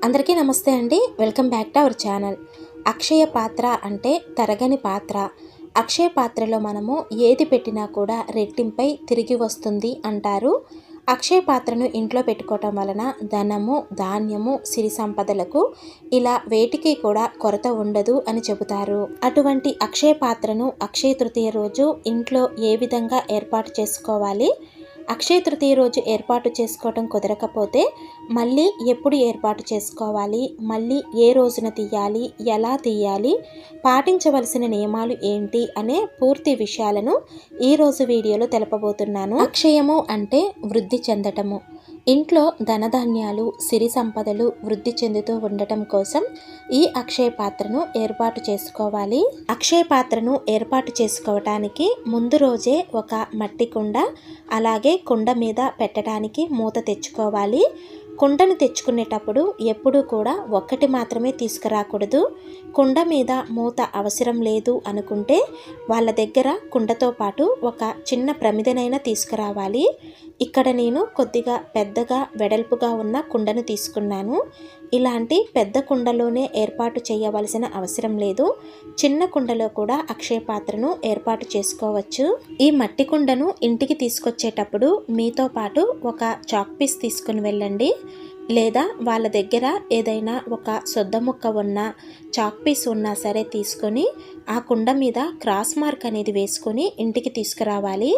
అందరికీ నమస్తే అండి. Welcome back to our channel. అక్షయ పాత్ర అంటే తరగని పాత్ర. అక్షయ పాత్రలో మనము ఏది పెట్టినా కూడా రెట్టింపై తిరిగి వస్తుంది అంటారు. అక్షయ పాత్రను ఇంట్లో పెట్టుకోవటం వలన ధనము, ధాన్యము, సిరి సంపదలకు ఇలా వేటికి కూడా కొరత ఉండదు అని చెబుతారు. అటువంటి అక్షయ పాత్రను అక్షయ తృతీయ రోజు ఇంట్లో ఏ విధంగా ఏర్పాటు చేసుకోవాలి, అక్షయ తృతీయ రోజు ఏర్పాటు చేసుకోవటం కుదరకపోతే మళ్ళీ ఎప్పుడు ఏర్పాటు చేసుకోవాలి, మళ్ళీ ఏ రోజున తీయాలి, ఎలా తీయాలి, పాటించవలసిన నియమాలు ఏంటి అనే పూర్తి విషయాలను ఈరోజు వీడియోలో తెలపబోతున్నాను. అక్షయము అంటే వృద్ధి చెందటము. ఇంట్లో ధనధాన్యాలు, సిరి సంపదలు వృద్ధి చెందుతూ ఉండటం కోసం ఈ అక్షయ పాత్రను ఏర్పాటు చేసుకోవాలి. అక్షయ పాత్రను ఏర్పాటు చేసుకోవటానికి ముందు రోజే ఒక మట్టి కుండ, అలాగే కుండ మీద పెట్టడానికి మూత తెచ్చుకోవాలి. కుండను తెచ్చుకునేటప్పుడు ఎప్పుడూ కూడా ఒక్కటి మాత్రమే తీసుకురాకూడదు. కుండ మీద మూత అవసరం లేదు అనుకుంటే వాళ్ళ దగ్గర కుండతో పాటు ఒక చిన్న ప్రమిదనైనా తీసుకురావాలి. ఇక్కడ నేను కొద్దిగా పెద్దగా వెడల్పుగా ఉన్న కుండను తీసుకున్నాను. ఇలాంటి పెద్ద కుండలోనే ఏర్పాటు చేయవలసిన అవసరం లేదు. చిన్న కుండలో కూడా అక్షయ పాత్రను ఏర్పాటు చేసుకోవచ్చు. ఈ మట్టి కుండను ఇంటికి తీసుకొచ్చేటప్పుడు మీతో పాటు ఒక చాక్ పీస్ తీసుకుని వెళ్ళండి. లేదా వాళ్ళ దగ్గర ఏదైనా ఒక సొద్ద ముక్క ఉన్న చాక్ పీస్ ఉన్నా సరే తీసుకొని ఆ కుండ మీద క్రాస్ మార్క్ అనేది వేసుకొని ఇంటికి తీసుకురావాలి.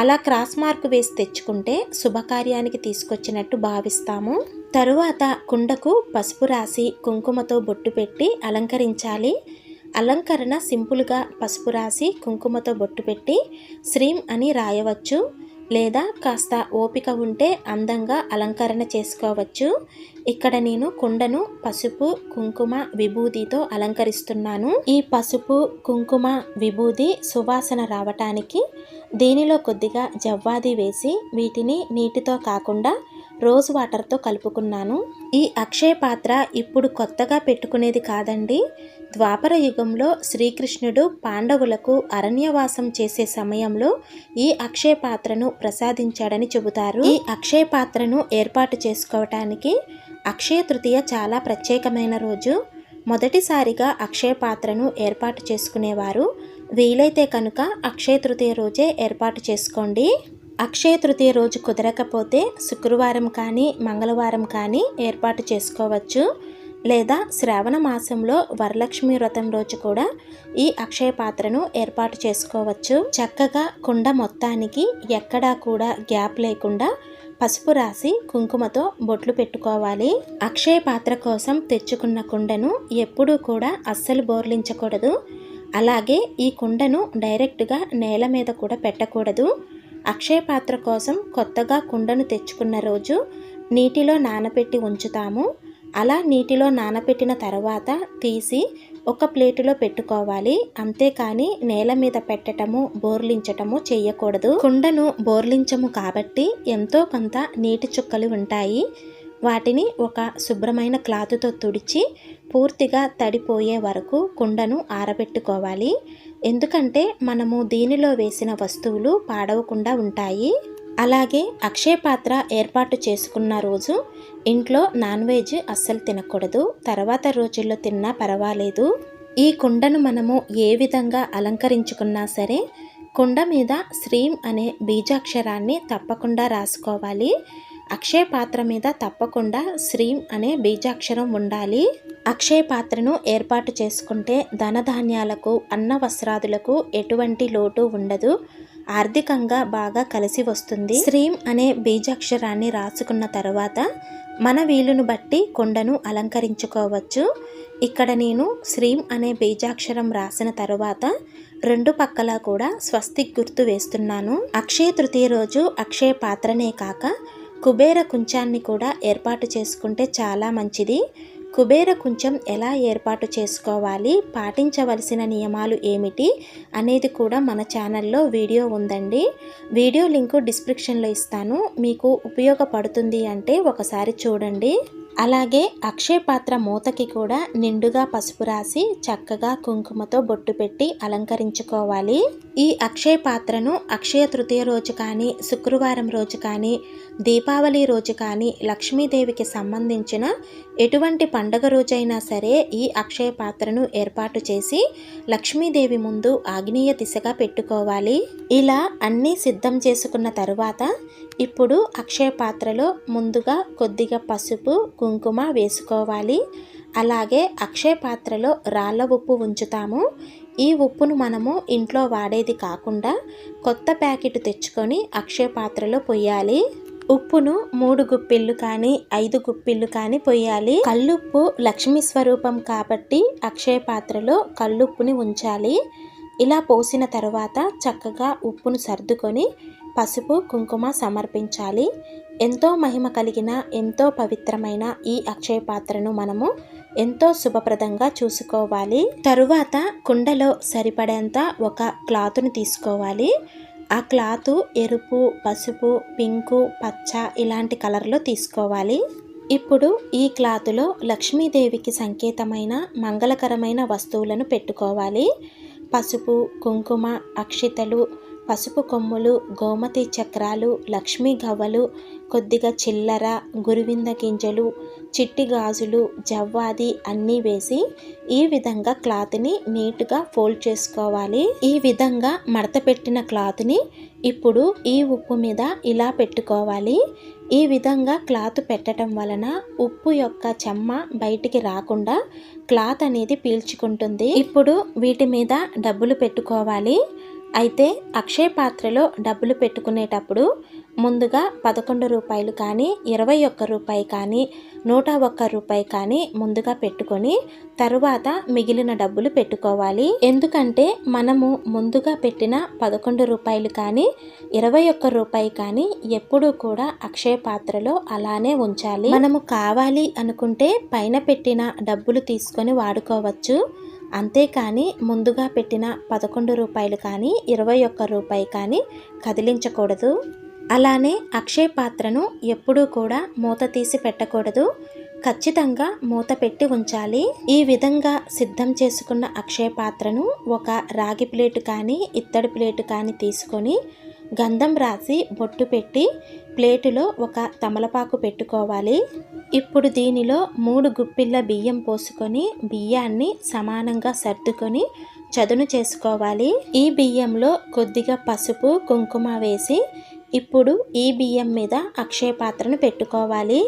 అలా క్రాస్ మార్క్ వేసి తెచ్చుకుంటే శుభకార్యానికి తీసుకొచ్చినట్టు భావిస్తాము. తరువాత కుండకు పసుపు రాసి కుంకుమతో బొట్టు పెట్టి అలంకరించాలి. అలంకరణ సింపుల్గా పసుపు రాసి కుంకుమతో బొట్టు పెట్టి శ్రీం అని రాయవచ్చు. లేదా కాస్త ఓపిక ఉంటే అందంగా అలంకరణ చేసుకోవచ్చు. ఇక్కడ నేను కుండను పసుపు, కుంకుమ, విభూదితో అలంకరిస్తున్నాను. ఈ పసుపు, కుంకుమ, విభూది సువాసన రావటానికి దీనిలో కొద్దిగా జవ్వాది వేసి వీటిని నీటితో కాకుండా రోజ్ వాటర్తో కలుపుకున్నాను. ఈ అక్షయ పాత్ర ఇప్పుడు కొత్తగా పెట్టుకునేది కాదండి. ద్వాపర యుగంలో శ్రీకృష్ణుడు పాండవులకు అరణ్యవాసం చేసే సమయంలో ఈ అక్షయ పాత్రను ప్రసాదించాడని చెబుతారు. ఈ అక్షయ పాత్రను ఏర్పాటు చేసుకోవటానికి అక్షయ తృతీయ చాలా ప్రత్యేకమైన రోజు. మొదటిసారిగా అక్షయ పాత్రను ఏర్పాటు చేసుకునేవారు వీలైతే కనుక అక్షయ తృతీయ రోజే ఏర్పాటు చేసుకోండి. అక్షయ తృతీయ రోజు కుదరకపోతే శుక్రవారం కానీ మంగళవారం కానీ ఏర్పాటు చేసుకోవచ్చు. లేదా శ్రావణ మాసంలో వరలక్ష్మి వ్రతం రోజు కూడా ఈ అక్షయ పాత్రను ఏర్పాటు చేసుకోవచ్చు. చక్కగా కుండ మొత్తానికి ఎక్కడా కూడా గ్యాప్ లేకుండా పసుపు రాసి కుంకుమతో బొట్లు పెట్టుకోవాలి. అక్షయ పాత్ర కోసం తెచ్చుకున్న కుండను ఎప్పుడూ కూడా అస్సలు బోర్లించకూడదు. అలాగే ఈ కుండను డైరెక్ట్గా నేల మీద కూడా పెట్టకూడదు. అక్షయ పాత్ర కోసం కొత్తగా కుండను తెచ్చుకున్న రోజు నీటిలో నానబెట్టి ఉంచుతాము. అలా నీటిలో నానబెట్టిన తర్వాత తీసి ఒక ప్లేటులో పెట్టుకోవాలి. అంతేకాని నేల మీద పెట్టటము, బోర్లించటము చేయకూడదు. కుండను బోర్లించము కాబట్టి ఎంతో కొంత నీటి చుక్కలు ఉంటాయి. వాటిని ఒక శుభ్రమైన క్లాతుతో తుడిచి పూర్తిగా తడిపోయే వరకు కుండను ఆరబెట్టుకోవాలి. ఎందుకంటే మనము దీనిలో వేసిన వస్తువులు పాడవకుండా ఉంటాయి. అలాగే అక్షయ పాత్ర ఏర్పాటు చేసుకున్న రోజు ఇంట్లో నాన్ వెజ్ అస్సలు తినకూడదు. తర్వాత రోజుల్లో తిన్నా పర్వాలేదు. ఈ కుండను మనము ఏ విధంగా అలంకరించుకున్నా సరే కుండ మీద శ్రీం అనే బీజాక్షరాన్ని తప్పకుండా రాసుకోవాలి. అక్షయ పాత్ర మీద తప్పకుండా శ్రీం అనే బీజాక్షరం ఉండాలి. అక్షయ పాత్రను ఏర్పాటు చేసుకుంటే ధనధాన్యాలకు, అన్న వస్త్రాదులకు ఎటువంటి లోటు ఉండదు. ఆర్థికంగా బాగా కలిసి వస్తుంది. శ్రీం అనే బీజాక్షరాన్ని రాసుకున్న తర్వాత మన వీలును బట్టి కుండను అలంకరించుకోవచ్చు. ఇక్కడ నేను శ్రీం అనే బీజాక్షరం రాసిన తర్వాత రెండు పక్కలా కూడా స్వస్తిక్ గుర్తు వేస్తున్నాను. అక్షయ తృతీయ రోజు అక్షయ పాత్రనే కాక కుబేర కుంచాన్ని కూడా ఏర్పాటు చేసుకుంటే చాలా మంచిది. కుబేర కుంచం ఎలా ఏర్పాటు చేసుకోవాలి, పాటించవలసిన నియమాలు ఏమిటి అనేది కూడా మన ఛానల్లో వీడియో ఉందండి. వీడియో లింకు డిస్క్రిప్షన్లో ఇస్తాను. మీకు ఉపయోగపడుతుంది అంటే ఒకసారి చూడండి. అలాగే అక్షయ పాత్ర మూతకి కూడా నిండుగా పసుపు రాసి చక్కగా కుంకుమతో బొట్టు పెట్టి అలంకరించుకోవాలి. ఈ అక్షయ పాత్రను అక్షయ తృతీయ రోజు కానీ, శుక్రవారం రోజు కానీ, దీపావళి రోజు కానీ, లక్ష్మీదేవికి సంబంధించిన ఎటువంటి పండగ రోజైనా సరే ఈ అక్షయ పాత్రను ఏర్పాటు చేసి లక్ష్మీదేవి ముందు ఆగ్నేయ దిశగా పెట్టుకోవాలి. ఇలా అన్నీ సిద్ధం చేసుకున్న తరువాత ఇప్పుడు అక్షయ పాత్రలో ముందుగా కొద్దిగా పసుపు, కుంకుమ వేసుకోవాలి. అలాగే అక్షయ పాత్రలో రాళ్ళ ఉప్పు ఉంచుతాము. ఈ ఉప్పును మనము ఇంట్లో వాడేది కాకుండా కొత్త ప్యాకెట్ తెచ్చుకొని అక్షయ పాత్రలో పొయ్యాలి. ఉప్పును 3 గుప్పిళ్ళు కానీ 5 గుప్పిళ్ళు కానీ పొయ్యాలి. కల్లుప్పు లక్ష్మీ స్వరూపం కాబట్టి అక్షయ పాత్రలో కల్లుప్పుని ఉంచాలి. ఇలా పోసిన తర్వాత చక్కగా ఉప్పును సర్దుకొని పసుపు, కుంకుమ సమర్పించాలి. ఎంతో మహిమ కలిగిన, ఎంతో పవిత్రమైన ఈ అక్షయ పాత్రను మనము ఎంతో శుభప్రదంగా చూసుకోవాలి. తరువాత కుండలో సరిపడేంత ఒక క్లాతును తీసుకోవాలి. ఆ క్లాతు ఎరుపు, పసుపు, పింకు, పచ్చ ఇలాంటి కలర్లో తీసుకోవాలి. ఇప్పుడు ఈ క్లాతులో లక్ష్మీదేవికి సంకేతమైన మంగళకరమైన వస్తువులను పెట్టుకోవాలి. పసుపు, కుంకుమ, అక్షితలు, పసుపు కొమ్ములు, గోమతి చక్రాలు, లక్ష్మీ గవ్వలు, కొద్దిగా చిల్లర, గురువింద గింజలు, చిట్టి గాజులు, జవ్వాది అన్నీ వేసి ఈ విధంగా క్లాత్ని నీట్గా ఫోల్డ్ చేసుకోవాలి. ఈ విధంగా మడత పెట్టిన క్లాత్ని ఇప్పుడు ఈ ఉప్పు మీద ఇలా పెట్టుకోవాలి. ఈ విధంగా క్లాత్ పెట్టడం వలన ఉప్పు యొక్క చెమ్మ బయటికి రాకుండా క్లాత్ అనేది పీల్చుకుంటుంది. ఇప్పుడు వీటి మీద డబ్బులు పెట్టుకోవాలి. అయితే అక్షయ పాత్రలో డబ్బులు పెట్టుకునేటప్పుడు ముందుగా 11 రూపాయలు కానీ, 21 రూపాయి కానీ, 101 రూపాయి కానీ ముందుగా పెట్టుకొని తరువాత మిగిలిన డబ్బులు పెట్టుకోవాలి. ఎందుకంటే మనము ముందుగా పెట్టిన 11 రూపాయలు కానీ, 21 రూపాయి కానీ ఎప్పుడూ కూడా అక్షయ పాత్రలో అలానే ఉంచాలి. మనము కావాలి అనుకుంటే పైన పెట్టిన డబ్బులు తీసుకొని వాడుకోవచ్చు. అంతేకాని ముందుగా పెట్టిన 11 రూపాయలు కానీ, 21 రూపాయి కానీ కదిలించకూడదు. అలానే అక్షయ పాత్రను ఎప్పుడూ కూడా మూత తీసి పెట్టకూడదు. ఖచ్చితంగా మూత పెట్టి ఉంచాలి. ఈ విధంగా సిద్ధం చేసుకున్న అక్షయ పాత్రను ఒక రాగి ప్లేటు కానీ, ఇత్తడి ప్లేటు కానీ తీసుకొని గంధం రాసి బొట్టు పెట్టి ప్లేటులో ఒక తమలపాకు పెట్టుకోవాలి. ఇప్పుడు దీనిలో 3 గుప్పిళ్ళ బియ్యం పోసుకొని బియ్యాన్ని సమానంగా సర్దుకొని చదును చేసుకోవాలి. ఈ బియ్యంలో కొద్దిగా పసుపు, కుంకుమ వేసి ఇప్పుడు ఈ బియ్యం మీద అక్షయ పాత్రను పెట్టుకోవాలి.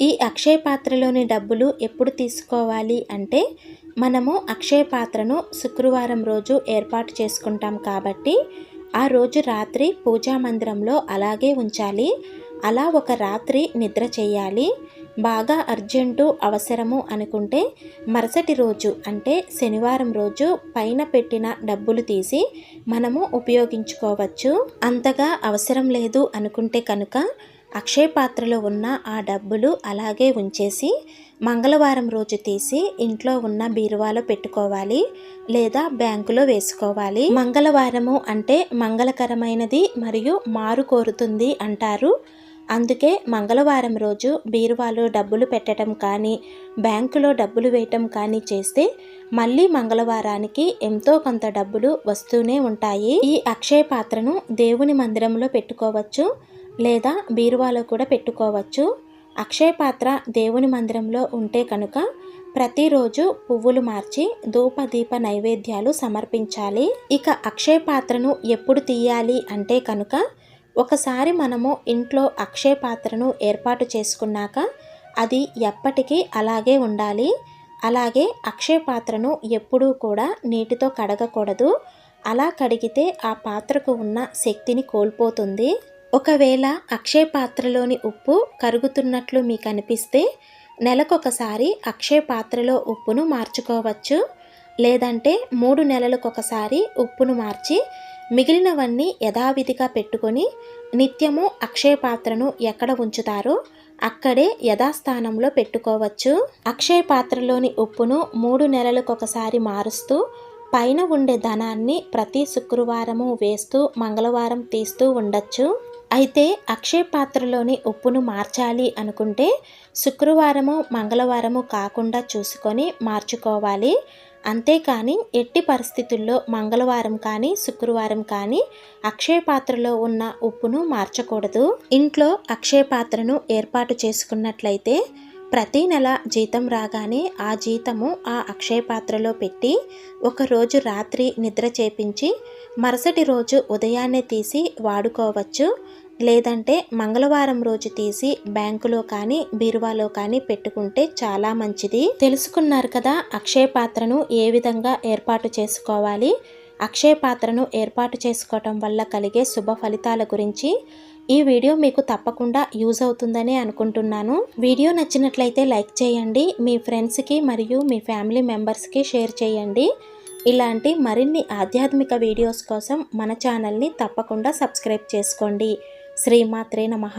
ఈ అక్షయ పాత్రలోని డబ్బులు ఎప్పుడు తీసుకోవాలి అంటే మనము అక్షయ పాత్రను శుక్రవారం రోజు ఏర్పాటు చేసుకుంటాం కాబట్టి ఆ రోజు రాత్రి పూజా మందిరంలో అలాగే ఉంచాలి. అలా ఒక రాత్రి నిద్ర చేయాలి. బాగా అర్జెంటు అవసరము అనుకుంటే మరుసటి రోజు అంటే శనివారం రోజు పైన పెట్టిన డబ్బులు తీసి మనము ఉపయోగించుకోవచ్చు. అంతగా అవసరం లేదు అనుకుంటే కనుక అక్షయ పాత్రలో ఉన్న ఆ డబ్బులు అలాగే ఉంచేసి మంగళవారం రోజు తీసి ఇంట్లో ఉన్న బీరువాలో పెట్టుకోవాలి లేదా బ్యాంకులో వేసుకోవాలి. మంగళవారము అంటే మంగళకరమైనది మరియు మారు కోరుతుంది అంటారు. అందుకే మంగళవారం రోజు బీరువాలో డబ్బులు పెట్టడం కానీ, బ్యాంకులో డబ్బులు వేయటం కానీ చేస్తే మళ్ళీ మంగళవారానికి ఎంతో కొంత డబ్బులు వస్తూనే ఉంటాయి. ఈ అక్షయ పాత్రను దేవుని మందిరంలో పెట్టుకోవచ్చు లేదా బీరువాలో కూడా పెట్టుకోవచ్చు. అక్షయ పాత్ర దేవుని మందిరంలో ఉంటే కనుక ప్రతిరోజు పువ్వులు మార్చి ధూప దీప నైవేద్యాలు సమర్పించాలి. ఇక అక్షయ పాత్రను ఎప్పుడు తీయాలి అంటే కనుక ఒకసారి మనము ఇంట్లో అక్షయ పాత్రను ఏర్పాటు చేసుకున్నాక అది ఎప్పటికీ అలాగే ఉండాలి. అలాగే అక్షయ పాత్రను ఎప్పుడూ కూడా నీటితో కడగకూడదు. అలా కడిగితే ఆ పాత్రకు ఉన్న శక్తిని కోల్పోతుంది. ఒకవేళ అక్షయ పాత్రలోని ఉప్పు కరుగుతున్నట్లు మీకు అనిపిస్తే నెలకొకసారి అక్షయ పాత్రలో ఉప్పును మార్చుకోవచ్చు. లేదంటే 3 నెలలకొకసారి ఉప్పును మార్చి మిగిలినవన్నీ యథావిధిగా పెట్టుకొని నిత్యము అక్షయ పాత్రను ఎక్కడ ఉంచుతారో అక్కడే యథాస్థానంలో పెట్టుకోవచ్చు. అక్షయ పాత్రలోని ఉప్పును 3 నెలలకొకసారి మారుస్తూ పైన ఉండే ధనాన్ని ప్రతి శుక్రవారము వేస్తూ మంగళవారం తీస్తూ ఉండొచ్చు. అయితే అక్షయ పాత్రలోని ఉప్పును మార్చాలి అనుకుంటే శుక్రవారము మంగళవారము కాకుండా చూసుకొని మార్చుకోవాలి. అంతేకాని ఎట్టి పరిస్థితుల్లో మంగళవారం కానీ శుక్రవారం కానీ అక్షయ పాత్రలో ఉన్న ఉప్పును మార్చకూడదు. ఇంట్లో అక్షయ పాత్రను ఏర్పాటు చేసుకున్నట్లయితే ప్రతి నెల జీతం రాగానే ఆ జీతము ఆ అక్షయ పాత్రలో పెట్టి ఒకరోజు రాత్రి నిద్ర చేపించి మరుసటి రోజు ఉదయాన్నే తీసి వాడుకోవచ్చు. లేదంటే మంగళవారం రోజు తీసి బ్యాంకులో కానీ బీరువాలో కానీ పెట్టుకుంటే చాలా మంచిది. తెలుసుకున్నారు కదా అక్షయ పాత్రను ఏ విధంగా ఏర్పాటు చేసుకోవాలి, అక్షయ పాత్రను ఏర్పాటు చేసుకోవటం వల్ల కలిగే శుభ ఫలితాల గురించి. ఈ వీడియో మీకు తప్పకుండా యూజ్ అవుతుందని అనుకుంటున్నాను. వీడియో నచ్చినట్లయితే లైక్ చేయండి, మీ ఫ్రెండ్స్కి మరియు మీ ఫ్యామిలీ మెంబర్స్కి షేర్ చేయండి. ఇలాంటి మరిన్ని ఆధ్యాత్మిక వీడియోస్ కోసం మన ఛానల్ని తప్పకుండా సబ్స్క్రైబ్ చేసుకోండి. శ్రీమాత్రే నమః.